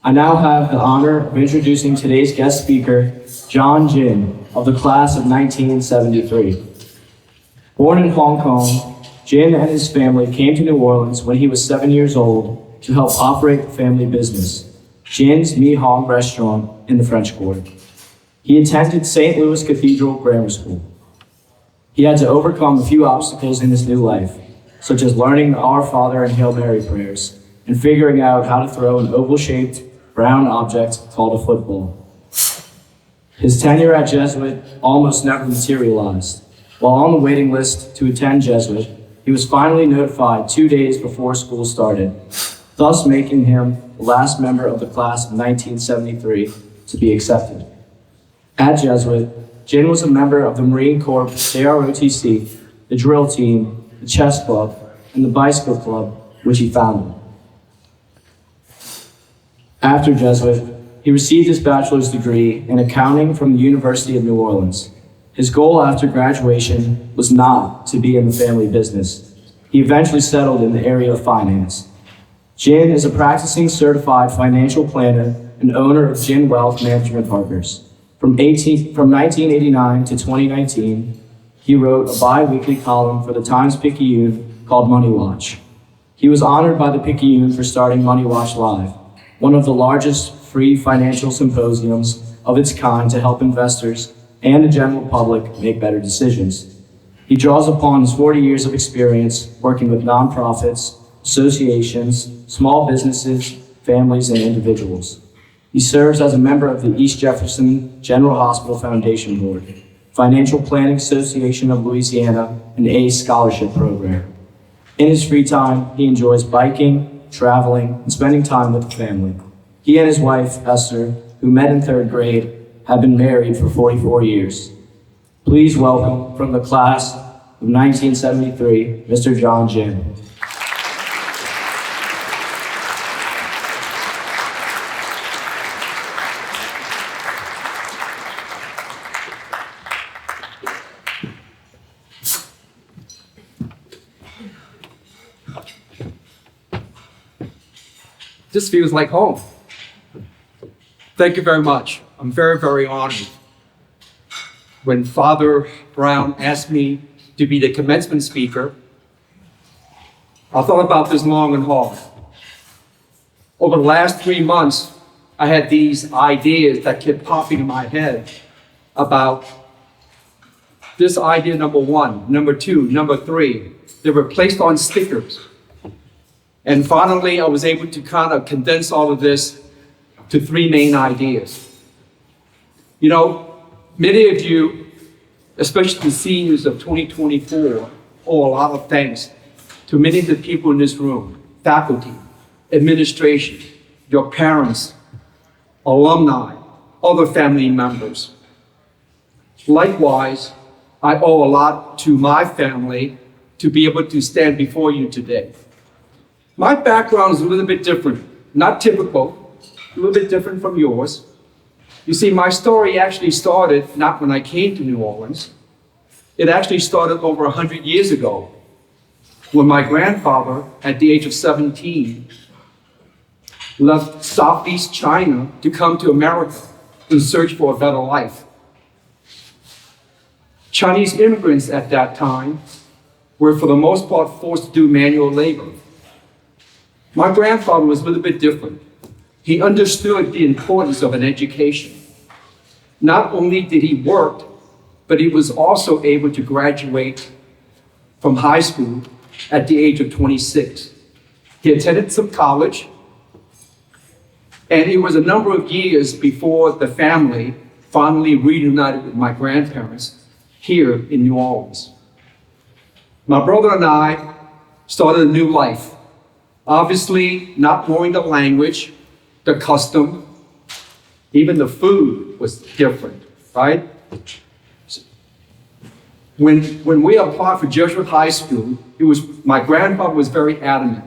I now have the honor of introducing today's guest speaker, John Jin, of the class of 1973. Born in Hong Kong, Jin and his family came to New Orleans when he was 7 years old to help operate the family business, Jin's Mi Hong restaurant in the French Quarter. He attended St. Louis Cathedral Grammar School. He had to overcome a few obstacles in his new life, such as learning the Our Father and Hail Mary prayers, and figuring out how to throw an oval-shaped brown object called a football. His tenure at Jesuit almost never materialized. While on the waiting list to attend Jesuit, he was finally notified 2 days before school started, thus making him the last member of the class of 1973 to be accepted. At Jesuit, Jin was a member of the Marine Corps KROTC, the drill team, the chess club, and the bicycle club, which he founded. After Jesuit, he received his bachelor's degree in accounting from the University of New Orleans. His goal after graduation was not to be in the family business. He eventually settled in the area of finance. Jin is a practicing certified financial planner and owner of Jin Wealth Management Partners. From 1989 to 2019, he wrote a bi-weekly column for the Times-Picayune called Money Watch. He was honored by the Picayune for starting Money Watch Live, one of the largest free financial symposiums of its kind to help investors and the general public make better decisions. He draws upon his 40 years of experience working with nonprofits, associations, small businesses, families, and individuals. He serves as a member of the East Jefferson General Hospital Foundation Board, Financial Planning Association of Louisiana, and ACE Scholarship Program. In his free time, he enjoys biking, traveling, and spending time with the family. He and his wife, Esther, who met in 3rd grade, have been married for 44 years. Please welcome from the class of 1973, Mr. John Jin. This feels like home. Thank you very much. I'm very, very honored. When Father Brown asked me to be the commencement speaker, I thought about this long and hard. Over the last 3 months, I had these ideas that kept popping in my head about this idea number 1, number 2, number 3. They were placed on stickers. And finally, I was able to kind of condense all of this to 3 main ideas. You know, many of you, especially the seniors of 2024, owe a lot of thanks to many of the people in this room, faculty, administration, your parents, alumni, other family members. Likewise, I owe a lot to my family to be able to stand before you today. My background is a little bit different, not typical, a little bit different from yours. You see, my story actually started not when I came to New Orleans. It actually started over 100 years ago, when my grandfather, at the age of 17, left Southeast China to come to America in search for a better life. Chinese immigrants at that time were, for the most part, forced to do manual labor. My grandfather was a little bit different. He understood the importance of an education. Not only did he work, but he was also able to graduate from high school at the age of 26. He attended some college, and it was a number of years before the family finally reunited with my grandparents here in New Orleans. My brother and I started a new life. Obviously, not knowing the language, the custom, even the food was different, right? When we applied for Jesuit High School, my grandfather was very adamant.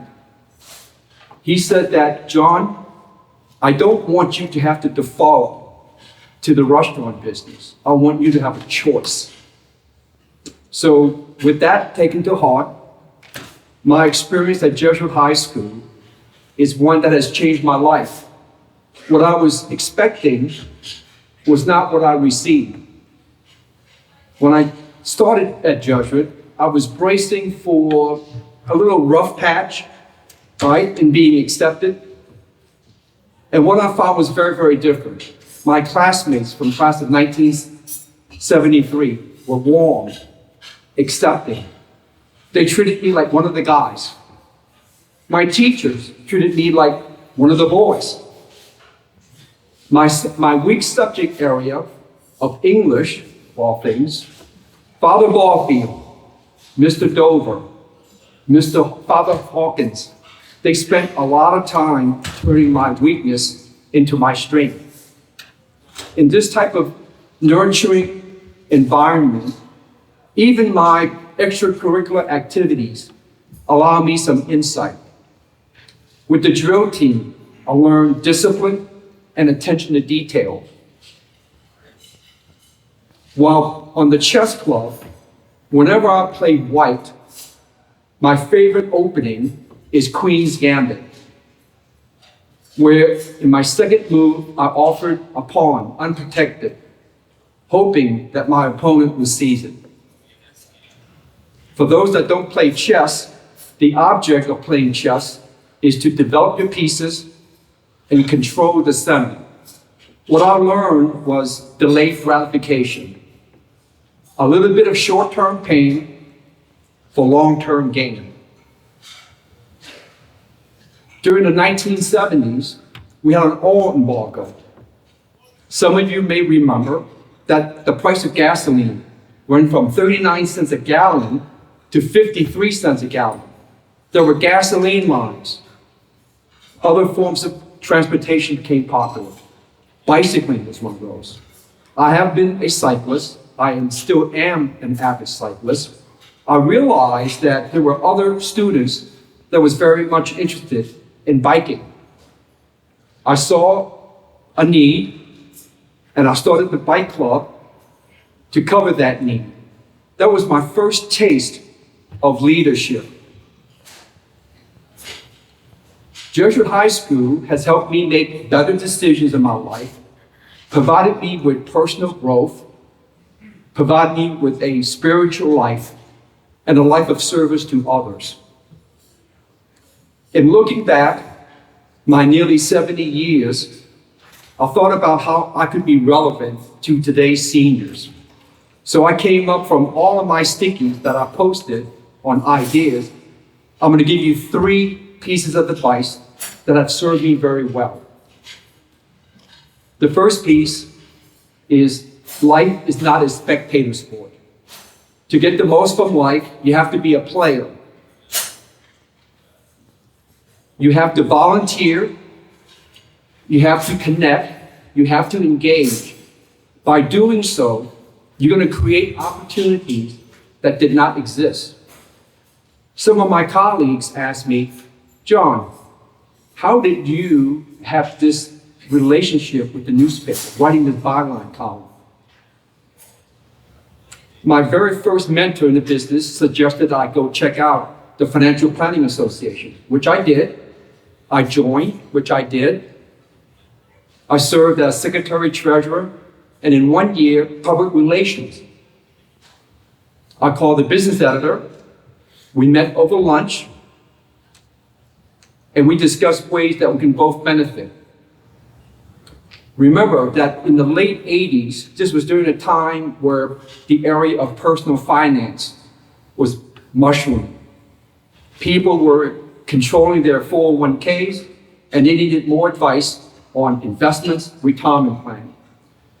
He said that, John, I don't want you to have to default to the restaurant business. I want you to have a choice. So with that taken to heart, my experience at Jesuit High School is one that has changed my life What I was expecting was not what I received. When I started at Jesuit, I was bracing for a little rough patch, right, in being accepted. And what I found was very, very different. My classmates from the class of 1973 were warm, accepting. They treated me like one of the guys. My teachers treated me like one of the boys. My weak subject area of English, of all things, Father Barfield, Mr. Dover, Father Hawkins, they spent a lot of time turning my weakness into my strength. In this type of nurturing environment, even my extracurricular activities allow me some insight. With the drill team, I learned discipline and attention to detail. While on the chess club, whenever I play white, my favorite opening is Queen's Gambit, where in my second move, I offered a pawn unprotected, hoping that my opponent would seize it. For those that don't play chess, the object of playing chess is to develop your pieces and control the center. What I learned was delayed gratification, a little bit of short-term pain for long-term gain. During the 1970s, we had an oil embargo. Some of you may remember that the price of gasoline went from 39 cents a gallon to 53 cents a gallon. There were gasoline lines. Other forms of transportation became popular. Bicycling was one of those. I have been a cyclist. I still am an avid cyclist. I realized that there were other students that was very much interested in biking. I saw a need, and I started the bike club to cover that need. That was my first taste of leadership. Jesuit High School has helped me make better decisions in my life, provided me with personal growth, provided me with a spiritual life, and a life of service to others. In looking back, my nearly 70 years, I thought about how I could be relevant to today's seniors. So I came up from all of my stickies that I posted on ideas. I'm going to give you 3 pieces of advice that have served me very well. The first piece is life is not a spectator sport. To get the most from life, you have to be a player. You have to volunteer. You have to connect. You have to engage. By doing so, you're going to create opportunities that did not exist. Some of my colleagues asked me, John, how did you have this relationship with the newspaper, writing this byline column? My very first mentor in the business suggested I go check out the Financial Planning Association, which I did. I joined, which I did. I served as secretary treasurer, and in 1 year, public relations. I called the business editor. We met over lunch, and we discussed ways that we can both benefit. Remember that in the late 80s, this was during a time where the area of personal finance was mushrooming. People were controlling their 401ks, and they needed more advice on investments, retirement planning.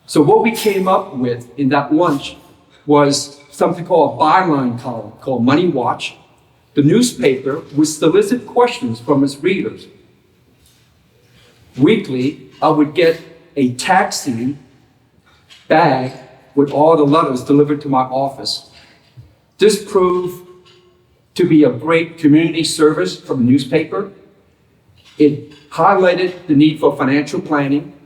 So what we came up with in that lunch was something called a byline column called Money Watch. The newspaper would solicit questions from its readers. Weekly, I would get a taxi bag with all the letters delivered to my office. This proved to be a great community service from the newspaper. It highlighted the need for financial planning,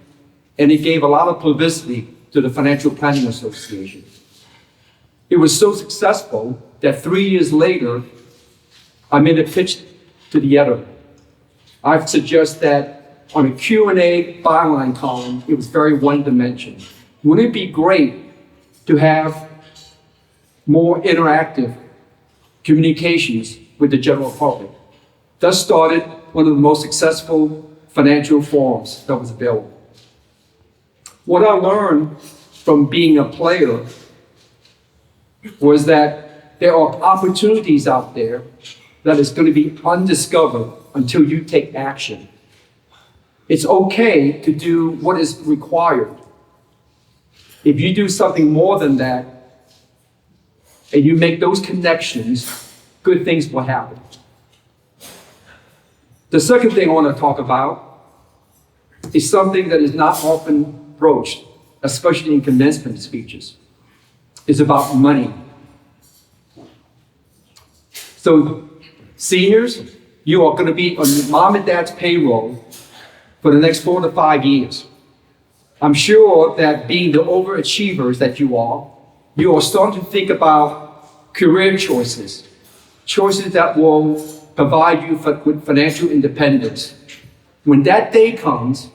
and it gave a lot of publicity to the Financial Planning Association. It was so successful that 3 years later, I made a pitch to the editor. I suggest that on a Q&A byline column, it was very one-dimensional. Wouldn't it be great to have more interactive communications with the general public? Thus started one of the most successful financial forums that was available. What I learned from being a player was that there are opportunities out there that is going to be undiscovered until you take action. It's okay to do what is required. If you do something more than that, and you make those connections, good things will happen. The second thing I want to talk about is something that is not often broached, especially in commencement speeches. It's about money. So, seniors, you are going to be on your mom and dad's payroll for the next 4 to 5 years. I'm sure that being the overachievers that you are starting to think about career choices, choices that will provide you with financial independence. When that day comes,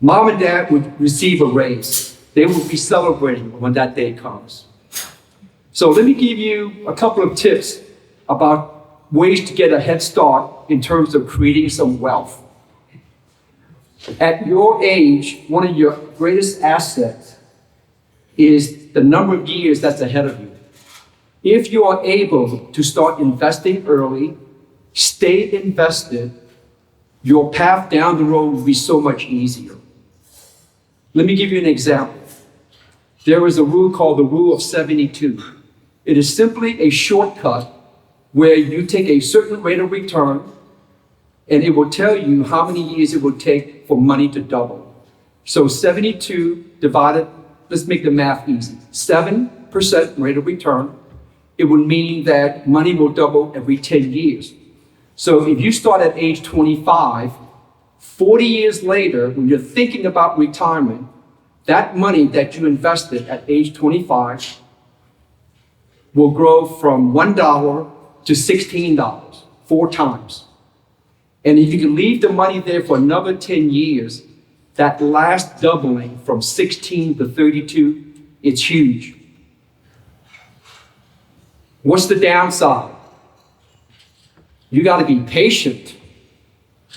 mom and dad would receive a raise. They will be celebrating when that day comes. So let me give you a couple of tips about ways to get a head start in terms of creating some wealth. At your age, one of your greatest assets is the number of years that's ahead of you. If you are able to start investing early, stay invested, your path down the road will be so much easier. Let me give you an example. There is a rule called the Rule of 72. It is simply a shortcut where you take a certain rate of return and it will tell you how many years it will take for money to double. So 72 divided, let's make the math easy, 7% rate of return, it would mean that money will double every 10 years. So if you start at age 25, 40 years later, when you're thinking about retirement, that money that you invested at age 25 will grow from $1 to $16, 4 times. And if you can leave the money there for another 10 years, that last doubling from 16 to 32, it's huge. What's the downside? You got to be patient.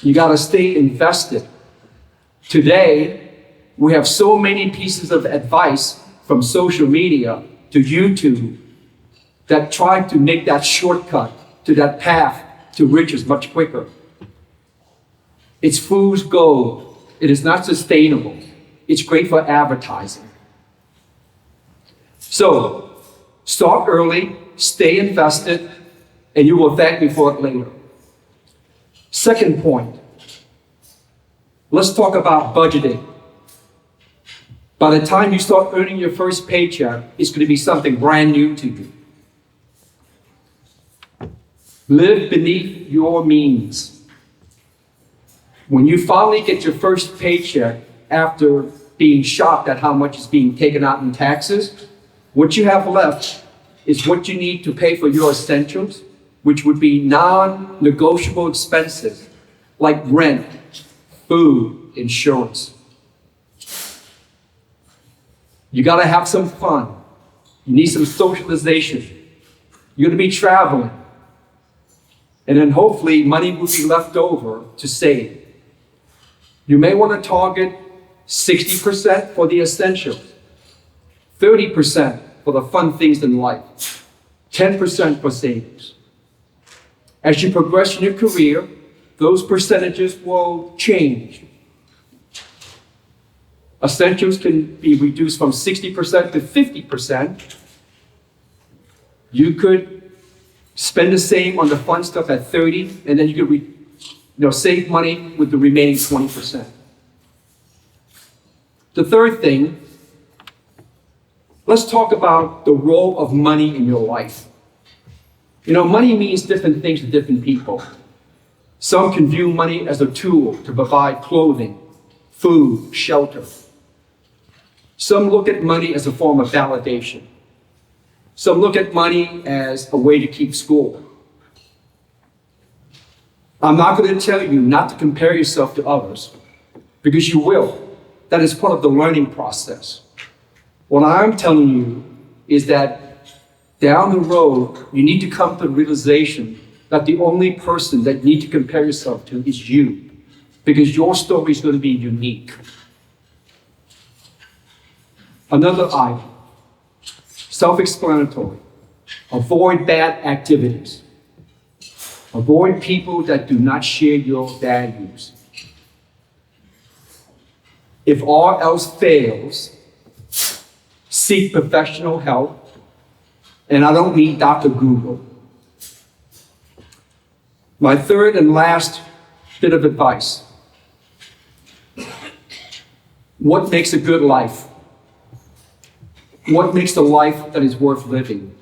You got to stay invested. Today, we have so many pieces of advice from social media to YouTube that try to make that shortcut to that path to riches much quicker. It's fool's gold. It is not sustainable. It's great for advertising. So, start early, stay invested, and you will thank me for it later. Second point, let's talk about budgeting. By the time you start earning your first paycheck, it's going to be something brand new to you. Live beneath your means. When you finally get your first paycheck after being shocked at how much is being taken out in taxes, what you have left is what you need to pay for your essentials, which would be non-negotiable expenses like rent, food, insurance. You gotta have some fun. You need some socialization. You're gonna be traveling. And then hopefully money will be left over to save. You may want to target 60% for the essentials, 30% for the fun things in life, 10% for savings. As you progress in your career, those percentages will change. Essentials can be reduced from 60% to 50%. You could spend the same on the fun stuff at 30, and then you could save money with the remaining 20%. The third thing, let's talk about the role of money in your life. Money means different things to different people. Some can view money as a tool to provide clothing, food, shelter. Some look at money as a form of validation. Some look at money as a way to keep score. I'm not going to tell you not to compare yourself to others, because you will. That is part of the learning process. What I'm telling you is that down the road, you need to come to the realization that the only person that you need to compare yourself to is you, because your story is going to be unique. Another item, self-explanatory. Avoid bad activities. Avoid people that do not share your values. If all else fails, seek professional help. And I don't mean Dr. Google. My third and last bit of advice. What makes a good life? What makes a life that is worth living?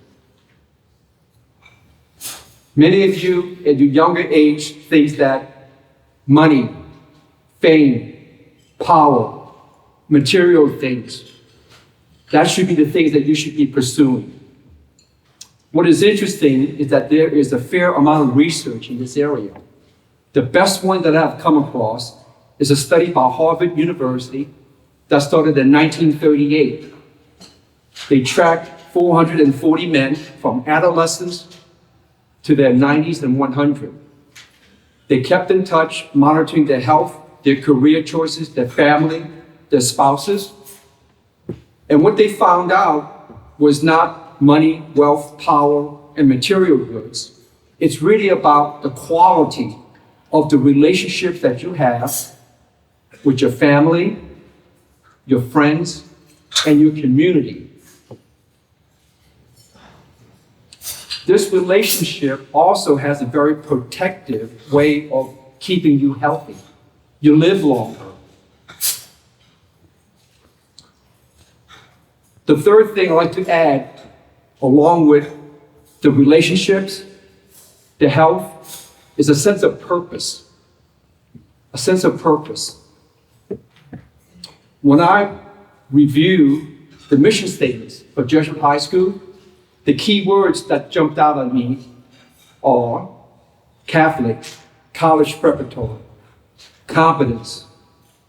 Many of you at your younger age think that money, fame, power, material things, that should be the things that you should be pursuing. What is interesting is that there is a fair amount of research in this area. The best one that I've come across is a study by Harvard University that started in 1938. They tracked 440 men from adolescence to their 90s and 100. They kept in touch, monitoring their health, their career choices, their family, their spouses. And what they found out was not money, wealth, power, and material goods. It's really about the quality of the relationships that you have with your family, your friends, and your community. This relationship also has a very protective way of keeping you healthy. You live longer. The third thing I'd like to add, along with the relationships, the health, is a sense of purpose. A sense of purpose. When I review the mission statements for Jesuit High School, the key words that jumped out at me are Catholic, college preparatory, competence,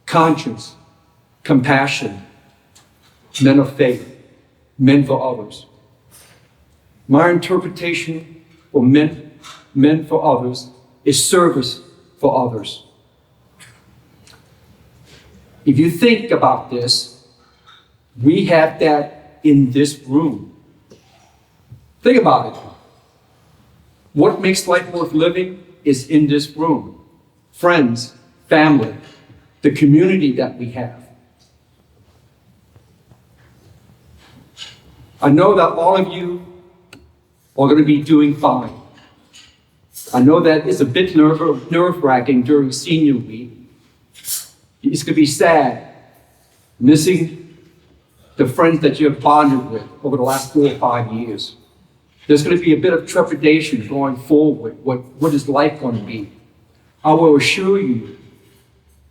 conscience, compassion, men of faith, men for others. My interpretation for men for others is service for others. If you think about this, we have that in this room. Think about it. What makes life worth living is in this room. Friends, family, the community that we have. I know that all of you are going to be doing fine. I know that it's a bit nerve-wracking during senior week. It's going to be sad missing the friends that you have bonded with over the last 4 or 5 years. There's going to be a bit of trepidation going forward. What is life going to be? I will assure you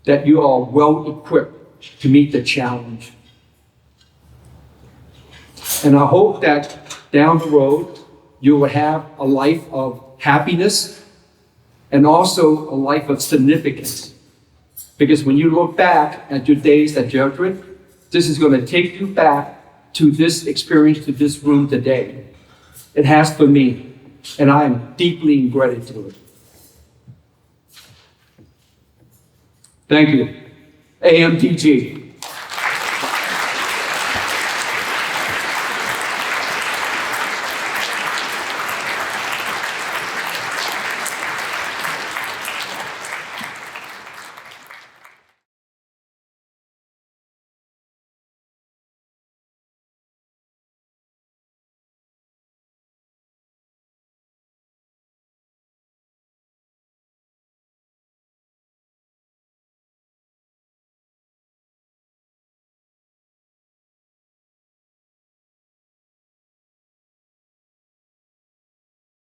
that you are well equipped to meet the challenge. And I hope that down the road, you will have a life of happiness and also a life of significance. Because when you look back at your days at Jesuit, this is going to take you back to this experience, to this room today. It has for me, and I am deeply indebted to it. Thank you. AMTG.